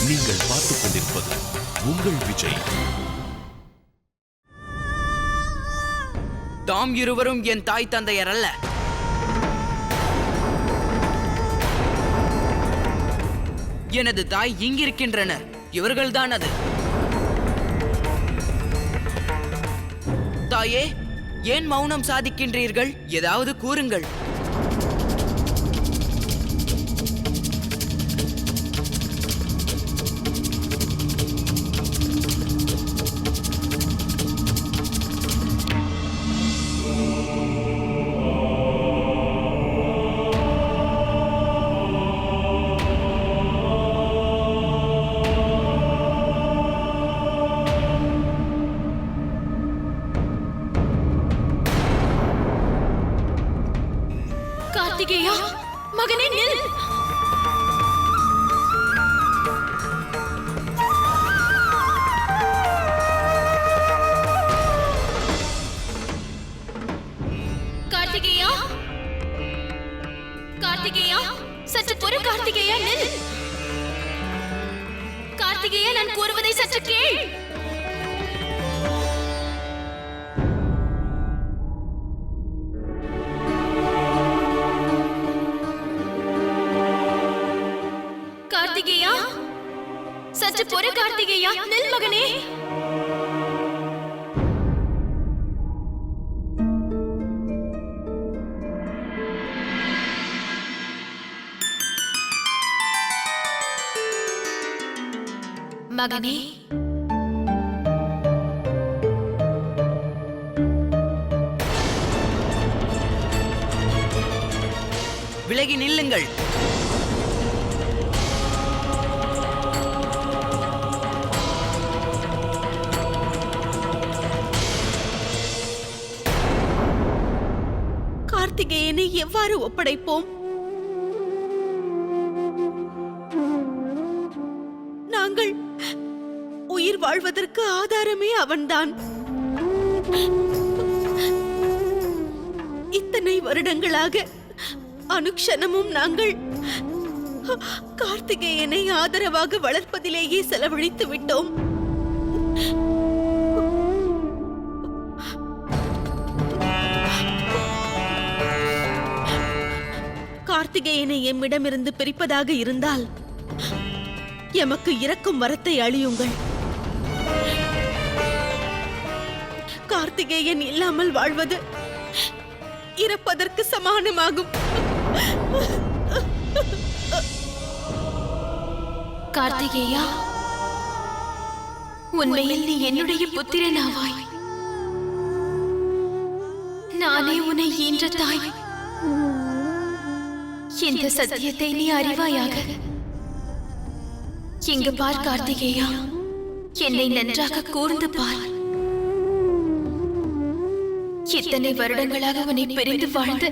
நீங்கள் பார்த்துக் கொண்டிருப்பது உங்கள் விஜய். தாம் இருவரும் என் தாய் தந்தையர் அல்ல. எனது தாய் இங்கிருக்கின்றனர். இவர்கள்தான் அது. தாயே, ஏன் மௌனம் சாதிக்கின்றீர்கள்? ஏதாவது கூறுங்கள். கார்த்திகேயா, மகனே நில். கார்த்திகேயா, கார்த்திகேயா, சற்று பொறு. கார்த்திகேயா நில். கார்த்திகேயா, நான் கூறுவதை சற்று கேள். கார்த்திகேயா, சற்று பொறு. கார்த்திகேயா நில் மகனே. மகனே, விலகி நில்லுங்கள். கார்த்திகேயனை எவ்வாறு ஒப்படைப்போம்? நாங்கள் உயிர் வாழ்வதற்கு ஆதாரமே அவன்தான். இத்தனை வருடங்களாக அனுக்ஷணமும் நாங்கள் கார்த்திகேயனை ஆதரவாக வளர்ப்பதிலேயே செலவழித்து விட்டோம். கார்த்திகேயனை எம்மிடமிருந்து பிரிப்பதாக இருந்தால் எமக்கு இறக்கும் வரத்தை அழியுங்கள். கார்த்திகேயன் இல்லாமல் வாழ்வது இறப்பதற்கு சமானமாகும். கார்த்திகேயா, உண்மையில் நீ என்னுடைய புத்திரனாவாய். நானே உன்னை ஈன்ற தாய். இந்த சத்தியத்தை நீ அறிவாயாக. இங்கு பார் கார்த்திகேயா, என்னை நன்றாக கூர்ந்து பார். இத்தனை வருடங்களாக உன்னை பிரிந்து வாழ்ந்த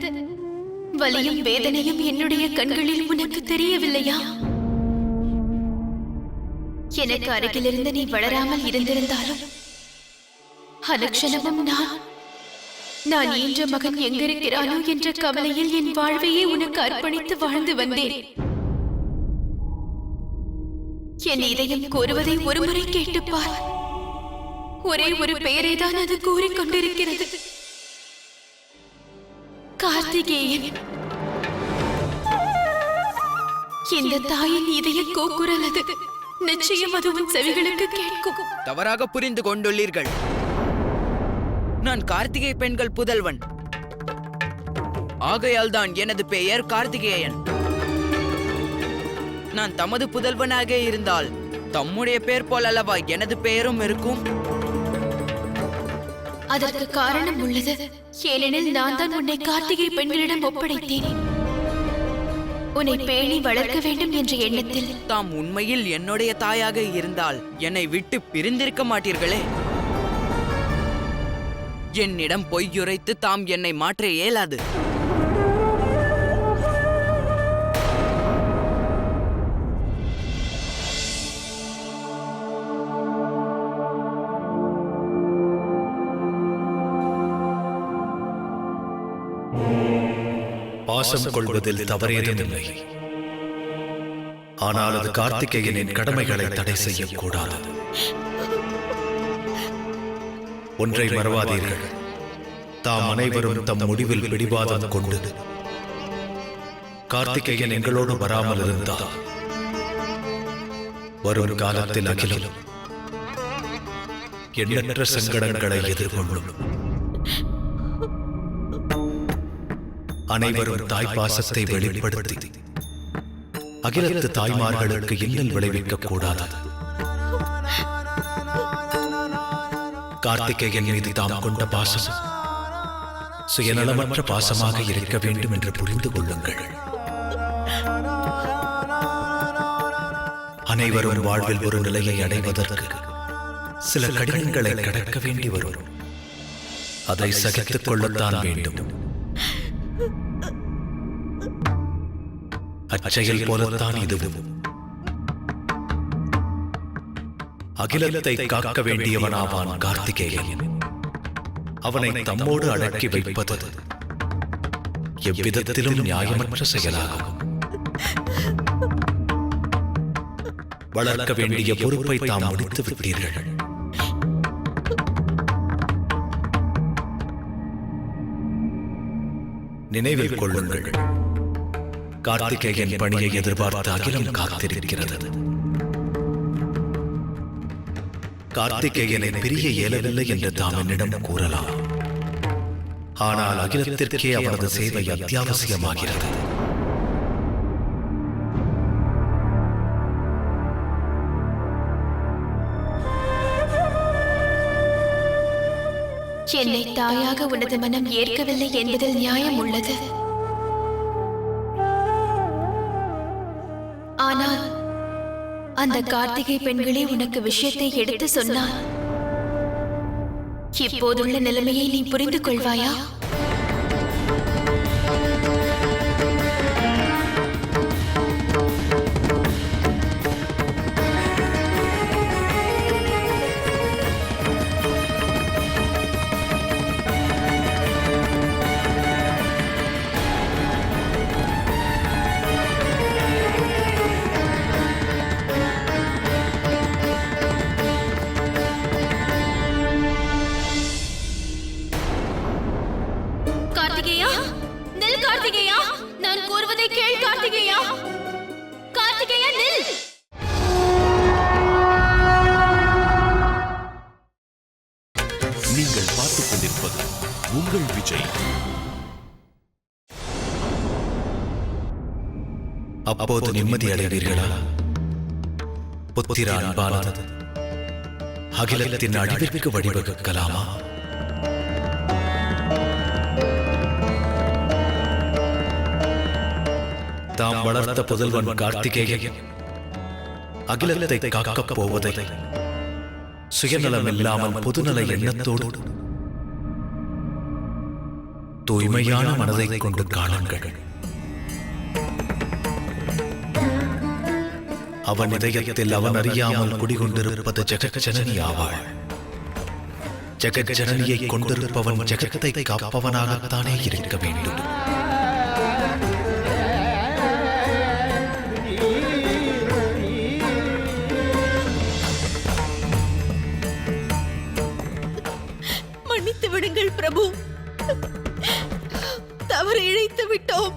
வலியும் வேதனையும் என்னுடைய கண்களில் உனக்கு தெரியவில்லையா? எனக்கு அருகிலிருந்து நீ வளராமல் இருந்திருந்தாலும் அனுக்ஷணமும் நான் ஈன்ற மகன் எங்கிருக்கிறானோ என்ற கவலையில் என் வாழ்வையே உனக்கு அர்ப்பணித்து வாழ்ந்து வந்தேன். என் இதயம் கூறுவதை ஒருமுறை கேட்டுப்பார். ஒரே ஒரு பெயரை தான் அது கூறிக்கொண்டிருக்கிறது, கார்த்திகேயன். இந்த தாயின் இதய கூக்குரல் அது. நிச்சயம் அது உன் செவிகளுக்கு கேட்கும். தவறாக புரிந்து கொண்டுள்ளீர்கள். நான் கார்த்திகை பெண்கள் புதல்வன். ஆகையால் தான் எனது பெயர் கார்த்திகேயன். நான் தமது புதல்வனாக இருந்தால் தம்முடைய பெயர் போல் அல்லவா எனது பெயரும் இருக்கும். அதற்கு காரணம் உள்ளது. ஏனெனில் நான் தான் உன்னை கார்த்திகை பெண்களிடம் ஒப்படைத்தேன். உன்னை பேணி வளர்க்க வேண்டும் என்ற எண்ணத்தில். தாம் உண்மையில் என்னுடைய தாயாக இருந்தால் என்னை விட்டு பிரிந்திருக்க மாட்டீர்களே. என்னிடம் பொய்யுரைத்து தாம் என்னை மாற்ற இயலாது. பாசம் கொள்வதில் தவறேதுமில்லை. ஆனால் அது கார்த்திகேயனின் கடமைகளை தடை செய்யக்கூடாது. ஒன்றை மறவாதீர்கள், தாம் அனைவரும் தம் முடிவில் பிடிவாதம் கொண்டு கார்த்திகேயன் எங்களோடு வராமல் இருந்தால் வரும் காலத்தில் அகிலம் எண்ணற்ற சங்கடங்களை எதிர்கொள்ளும். அனைவரும் தாய் பாசத்தை வெளிப்படுத்தி அகிலத்து தாய்மார்களுக்கு இன்னல் விளைவிக்க கூடாது. கார்த்திகேயன் மீது தாம் கொண்ட பாசம் சுயநலமற்ற பாசமாக இருக்க வேண்டும் என்று புரிந்து கொள்ளுங்கள். அனைவரும் வாழ்வில் ஒரு நிலையை அடைவதற்கு சில கடினங்களை கடக்க வேண்டி வரும். அதை சகித்துக் கொள்ளத்தான் வேண்டும். அச்செயல் போலத்தான் இதுவும். அகிலத்தை காக்க வேண்டியவனாவான் கார்த்திகேயன். அவனை தம்மோடு அடக்கி வைப்பது எவ்விதத்திலும் நியாயமற்ற செயலாகும். வளர்க்க வேண்டிய பொறுப்பை தாம் முடித்து விட்டீர்கள். நினைவில் கொள்ளுங்கள், கார்த்திகேயன் பணியை எதிர்பார்த்து அகிலம் காத்திருக்கிறது. கார்த்திகேயனை பிரிய இயலவில்லை என்று தாம் என்னிடம் கூறலாம். ஆனால் அகிலத்திற்கே அவரது சேவை அத்தியாவசியமாகிறது. என்னை தாயாக உனது மனம் ஏற்கவில்லை என்பதில் நியாயம் உள்ளது. ஆனால் அந்த கார்த்திகை பெண்களே உனக்கு விஷயத்தை எடுத்து சொன்னார். இப்போதுள்ள நிலைமையை நீ புரிந்து கொள்வாயா? கார்த்திகேயா, நில் கார்த்திகேயா, நான் கூறுவதை கேள் கார்த்திகேயா. கார்த்திகேயா நில். நீங்கள் பார்த்துக் கொண்டிருப்பது உங்கள் விஜய். அப்போது நிம்மதி அடைவீர்களா? புத்திர அன்பானது அகிலத்தின் அழிவிற்கு வழிவகுக்கலாமா? தாம் வளர்த்த புதல்வன் கார்த்திகேயன் அகிலத்தை காக்கப் போவதை சுயநலம் இல்லாமல் பொதுநல எண்ணத்தோடு தூய்மையான மனதை கொண்டு காணுங்கள். அவன் இதயத்தில் அவன் அறியாமல் குடிகொண்டிருப்பது ஜெகஜனனி ஆவாள். ஜெகஜனனியை கொண்டிருப்பவன் ஜெகத்தை காப்பவனாகத்தானே இருக்க வேண்டும். மன்னித்து விடுங்கள் பிரபு, தவறு இழைத்து விட்டோம்.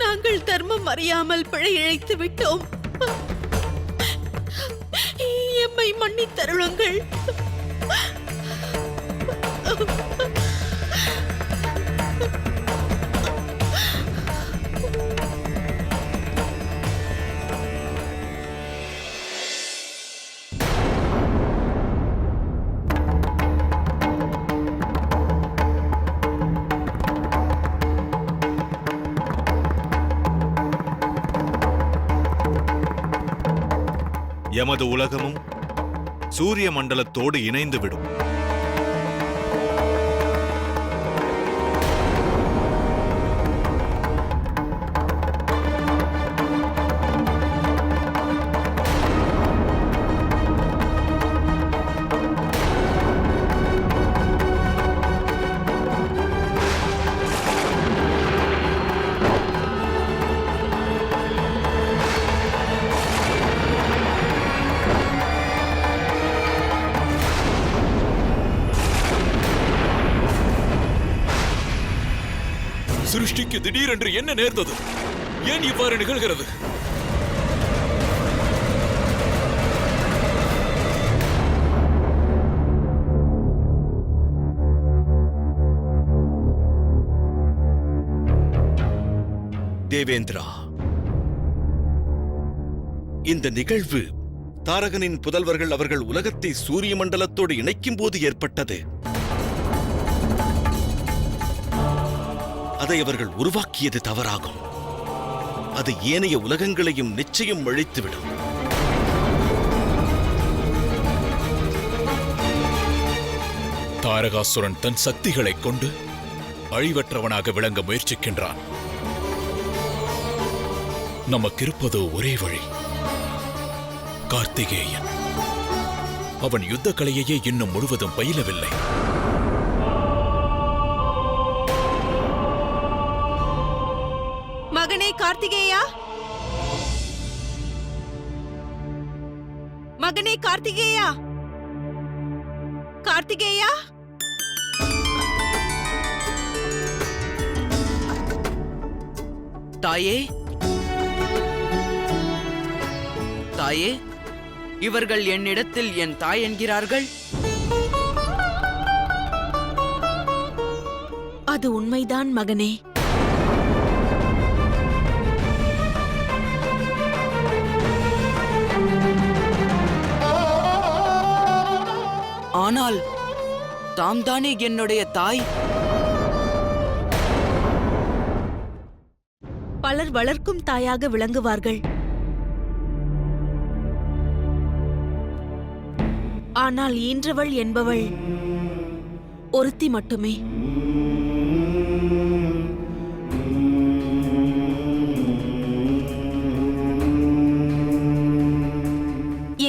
நாங்கள் தர்மம் அறியாமல் பிழை இழைத்து விட்டோம். எம்மை மன்னித்தருளுங்கள். எமது உலகமும் சூரிய மண்டலத்தோடு இணைந்துவிடும். சிருஷ்டிக்கு திடீரென்று என்ன நேர்ந்தது? ஏன் இவ்வாறு நிகழ்கிறது? தேவேந்திரா, இந்த நிகழ்வு தாரகனின் புதல்வர்கள் அவர்கள் உலகத்தை சூரிய மண்டலத்தோடு இணைக்கும் போது ஏற்பட்டது. அதை அவர்கள் உருவாக்கியது தவறாகும். அது ஏனைய உலகங்களையும் நிச்சயம் அழித்துவிடும். தாரகாசுரன் தன் சக்திகளைக் கொண்டு அழிவற்றவனாக விளங்க முயற்சிக்கின்றான். நமக்கிருப்பதோ ஒரே வழி, கார்த்திகேயன். அவன் யுத்த கலையையே இன்னும் முழுவதும் பயிலவில்லை. மகனே கார்த்திகேயா, மகனே கார்த்திகேயா, கார்த்திகேயா. தாயே, தாயே, இவர்கள் என்னிடத்தில் என் தாய் என்கிறார்கள். அது உண்மைதான் மகனே. ஆனால் தாம் தானே என்னுடைய தாய். பலர் வளர்க்கும் தாயாக விளங்குவார்கள். ஆனால் ஈன்றவள் என்பவள் ஒருத்தி மட்டுமே.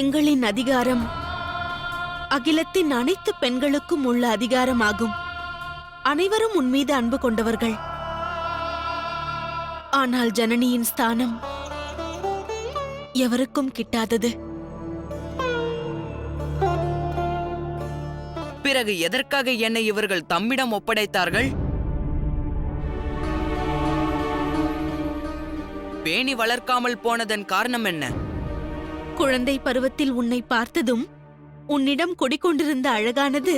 எங்களின் அதிகாரம் அகிலத்தின் அனைத்து பெண்களுக்கும் உள்ள அதிகாரமாகும். அனைவரும் உன்மீது அன்பு கொண்டவர்கள். ஆனால் ஜனனியின் ஸ்தானம் எவருக்கும் கிட்டாதது. பிறகு எதற்காக என்னை இவர்கள் தம்மிடம் ஒப்படைத்தார்கள்? பேணி வளர்க்காமல் போனதன் காரணம் என்ன? குழந்தை பருவத்தில் உன்னை பார்த்ததும் உன்னிடம் குடிக்கொண்டிருந்த அழகானது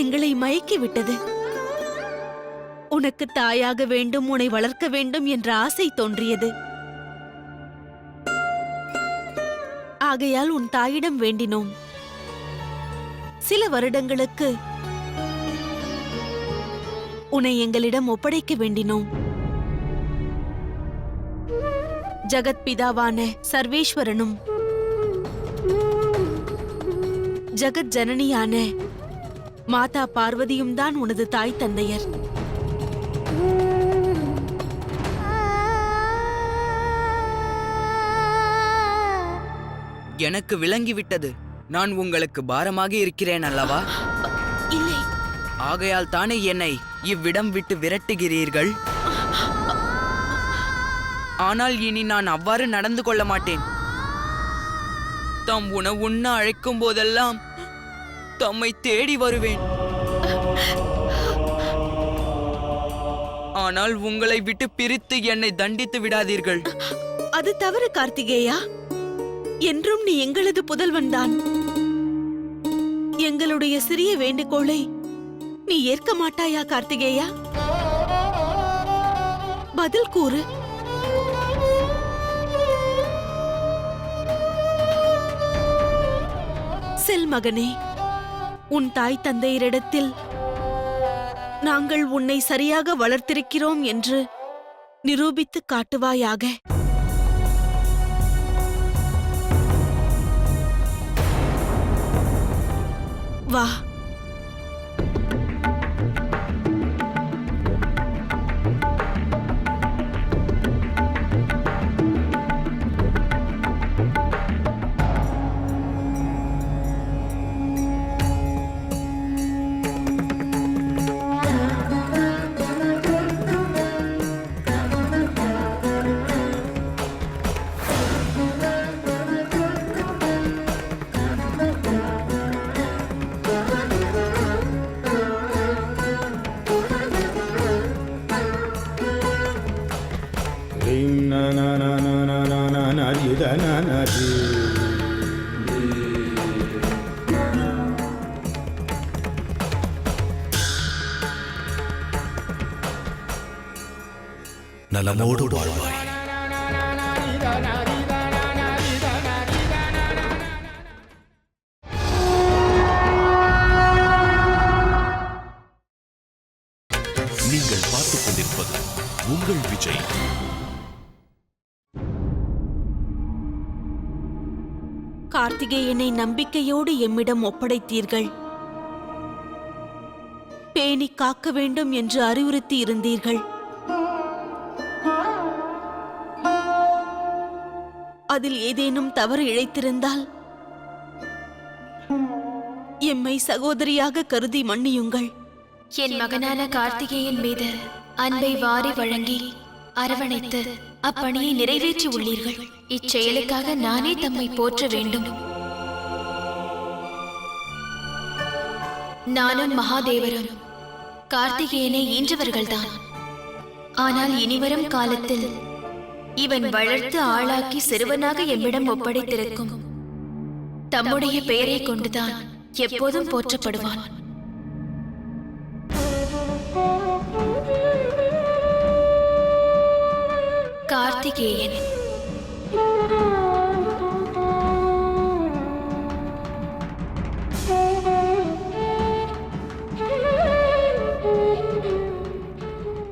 எங்களை மயக்கிவிட்டது. உனக்கு தாயாக வேண்டும், உன்னை வளர்க்க வேண்டும் என்ற ஆசை தோன்றியது. ஆகையால் உன் தாயிடம் வேண்டினோம். சில வருடங்களுக்கு உன்னை எங்களிடம் ஒப்படைக்க வேண்டினோம். ஜகத் பிதாவான சர்வேஸ்வரனும் ஜகத் ஜனனியான மாதா பார்வதியும் தான் உனது தாய் தந்தையர். எனக்கு விளங்கிவிட்டது. நான் உங்களுக்கு பாரமாக இருக்கிறேன் அல்லவா? இல்லை. ஆகையால் தானே என்னை இவ்விடம் விட்டு விரட்டுகிறீர்கள். ஆனால் இனி நான் அவ்வாறு நடந்து கொள்ள மாட்டேன். தாம் உணவு உண்ண அழைக்கும் போதெல்லாம் தம்மை தேடி வருவேன். ஆனால் உங்களை விட்டு பிரித்து என்னை தண்டித்து விடாதீர்கள். அது தவறு கார்த்திகேயா. என்றும் நீ எங்களது புதல்வன்தான். எங்களுடைய சிறிய வேண்டுகோளை நீ ஏற்க மாட்டாயா கார்த்திகேயா? பதில் கூறு. செல் மகனே, உன் தாய் தந்தையரிடத்தில் நாங்கள் உன்னை சரியாக வளர்த்திருக்கிறோம் என்று நிரூபித்து காட்டுவாயாக. வா. நலமோடு வாழ்வாய். நீங்கள் பார்த்துக் கொண்டிருப்பது உங்கள் விஜய். கார்த்திகேயனை நம்பிக்கையோடு எம்மிடம் ஒப்படைத்தீர்கள். பேணி காக்க வேண்டும் என்று அறிவுறுத்தி இருந்தீர்கள். அதில் ஏதேனும் தவறு இழைத்திருந்தால் எம்மை சகோதரியாக கருதி மன்னியுங்கள். என் மகனான கார்த்திகேயன் மீது அன்பை வாரி வழங்கி அரவணைத்து அப்பணியை நிறைவேற்றி உள்ளீர்கள். இச்செயலுக்காக நானே தம்மை போற்ற வேண்டும். நானும் மகாதேவரும் கார்த்திகேயனை ஈன்றவர்கள்தான். ஆனால் இனிவரும் காலத்தில் இவன் வளர்த்து ஆளாக்கி சிறுவனாக எம்மிடம் ஒப்படைத்திருக்கும் தம்முடைய பெயரை கொண்டுதான் எப்போதும் போற்றப்படுவான். கார்த்திகேயன்.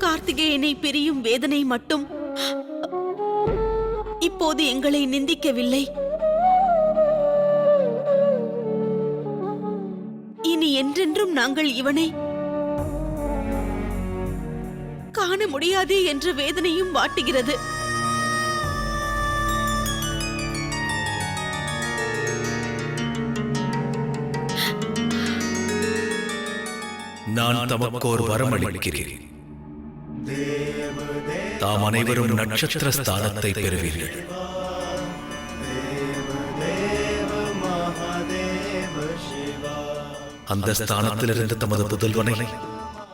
கார்த்திகேயனை பிரியும் வேதனை மட்டும் இப்போது எங்களை நிந்திக்கவில்லை. இனி என்றென்றும் நாங்கள் இவனை காண முடியாதே என்ற வேதனையும் வாட்டுகிறது. நான் தமக்கோர் வரமளிக்கிறேன். தாம் அனைவரும் நட்சத்திர ஸ்தானத்தை பெறுவீர்கள். அந்த ஸ்தானத்திலிருந்து தமது புதல்வனை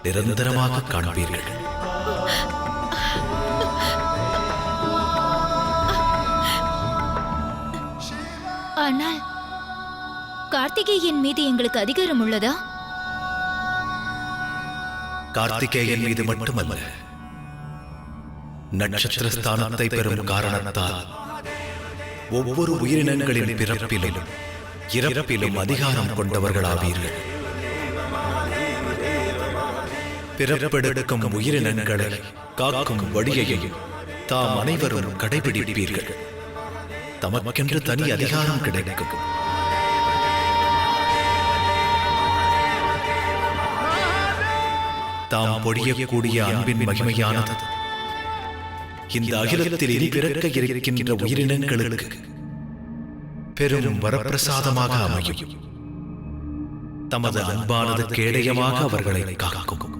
நிரந்தரமாக காண்பீர்கள். ஆனால் கார்த்திகேயன் மீது எங்களுக்கு அதிகாரம் உள்ளதா? கார்த்திகேயன் மீது மட்டுமல்ல, நட்சத்திர ஸ்தானத்தை பெறும் காரணத்தால் ஒவ்வொரு உயிரினங்களின் பிறப்பிலும் இறப்பிலும் அதிகாரம் கொண்டவர்களாவீர்கள். பிறப்பெடுக்கும் உயிரினங்களை காக்கும் வழியையும் தாம் அனைவரும் கடைபிடிப்பீர்கள். தமக்கென்று தனி அதிகாரம் கிடைக்கும். தாம் பொழியக்கூடிய அன்பின் மகிமையானது இந்த அகிலத்தில் இனி பிறக்க இருக்கின்ற உயிரினங்களுக்கு பெரும் வரப்பிரசாதமாக அமையும். தமது அன்பானது கேடயமாக அவர்களை காக்கும்.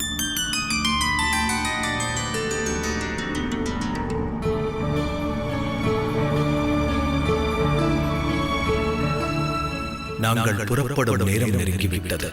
நாங்கள் புறப்படும் நேரம் நெருங்கிவிட்டது.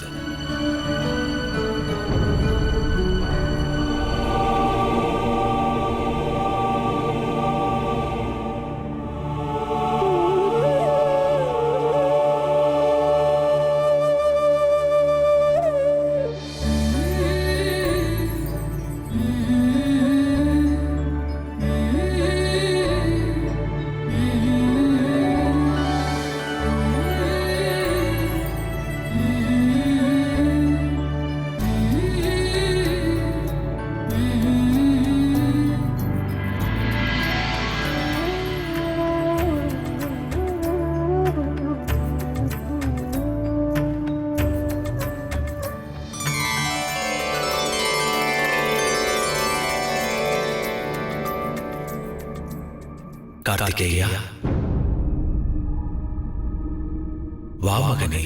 கார்த்திகேயா, வா மகனே.